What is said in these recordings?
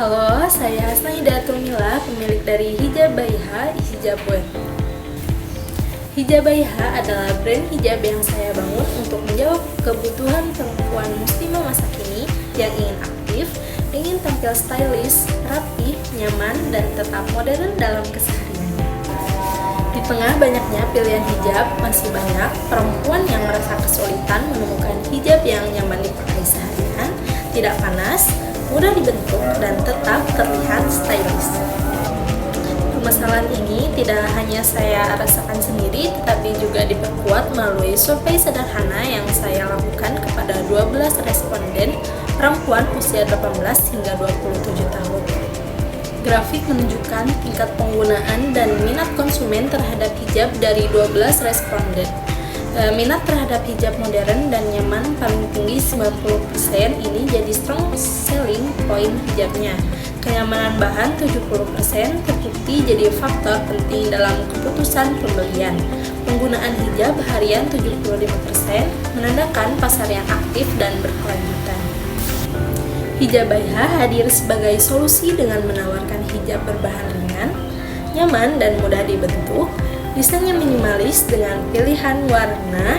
Halo, saya Hasnaida Tumila, pemilik dari Hijab Baiha Hijabwear. Hijab Baiha adalah brand hijab yang saya bangun untuk menjawab kebutuhan perempuan muslimah masa kini yang ingin aktif, ingin tampil stylish, rapi, nyaman, dan tetap modern dalam keseharian. Di tengah banyaknya pilihan hijab, masih banyak perempuan yang merasa kesulitan menemukan hijab yang nyaman dipakai seharian, tidak panas, mudah dibentuk, dan tetap terlihat stylish. Permasalahan ini tidak hanya saya rasakan sendiri, tetapi juga diperkuat melalui survei sederhana yang saya lakukan kepada 12 responden perempuan usia 18 hingga 27 tahun. Grafik menunjukkan tingkat penggunaan dan minat konsumen terhadap hijab dari 12 responden. Minat terhadap hijab modern dan nyaman paling tinggi 90%, ini jadi strong selling point hijabnya. Kenyamanan bahan 70% terbukti jadi faktor penting dalam keputusan pembelian. Penggunaan hijab harian 75% menandakan pasar yang aktif dan berkelanjutan. Hijab Baiha hadir sebagai solusi dengan menawarkan hijab berbahan ringan, nyaman, dan mudah dibentuk. Desainnya minimalis dengan pilihan warna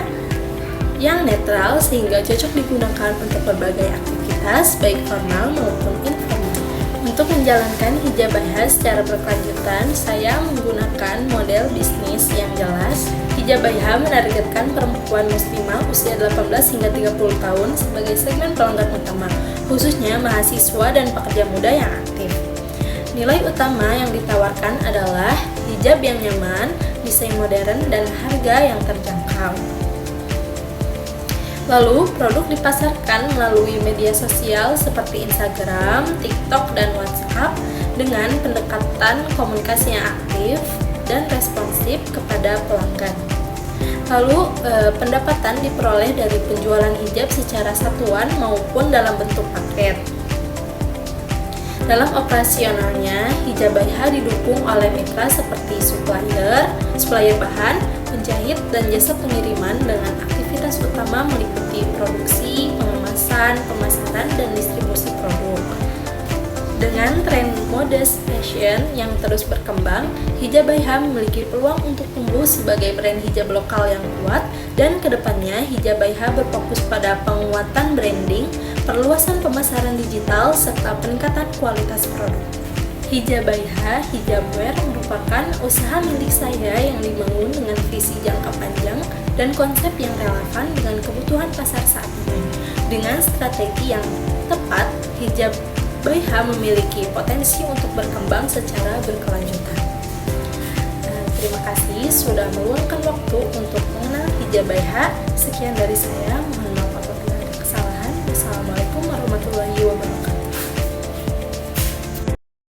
yang netral sehingga cocok digunakan untuk berbagai aktivitas baik formal maupun informal. Untuk menjalankan Hijab Baiha secara berkelanjutan, saya menggunakan model bisnis yang jelas. Hijab Baiha menargetkan perempuan muslimah usia 18 hingga 30 tahun sebagai segmen pelanggan utama, khususnya mahasiswa dan pekerja muda yang aktif. Nilai utama yang ditawarkan adalah hijab yang nyaman, desain modern, dan harga yang terjangkau. Lalu, produk dipasarkan melalui media sosial seperti Instagram, TikTok, dan WhatsApp dengan pendekatan komunikasi yang aktif dan responsif kepada pelanggan. Lalu, pendapatan diperoleh dari penjualan hijab secara satuan maupun dalam bentuk paket. Dalam operasionalnya, Hijab Baiha didukung oleh mitra seperti supplier bahan, penjahit, dan jasa pengiriman dengan aktivitas utama meliputi produksi, pengemasan, pemasaran, dan distribusi produk. Dengan tren mode fashion yang terus berkembang, Hijab Baiha memiliki peluang untuk tumbuh sebagai brand hijab lokal yang kuat, dan kedepannya Hijab Baiha berfokus pada penguatan branding, perluasan pemasaran digital, serta peningkatan kualitas produk. Hijab Baiha Hijabwear merupakan usaha milik saya yang dibangun dengan visi jangka panjang dan konsep yang relevan dengan kebutuhan pasar saat ini. Dengan strategi yang tepat, Hijab Baiha memiliki potensi untuk berkembang secara berkelanjutan. Terima kasih sudah meluangkan waktu untuk mengenal Hijab Baiha. Sekian dari saya.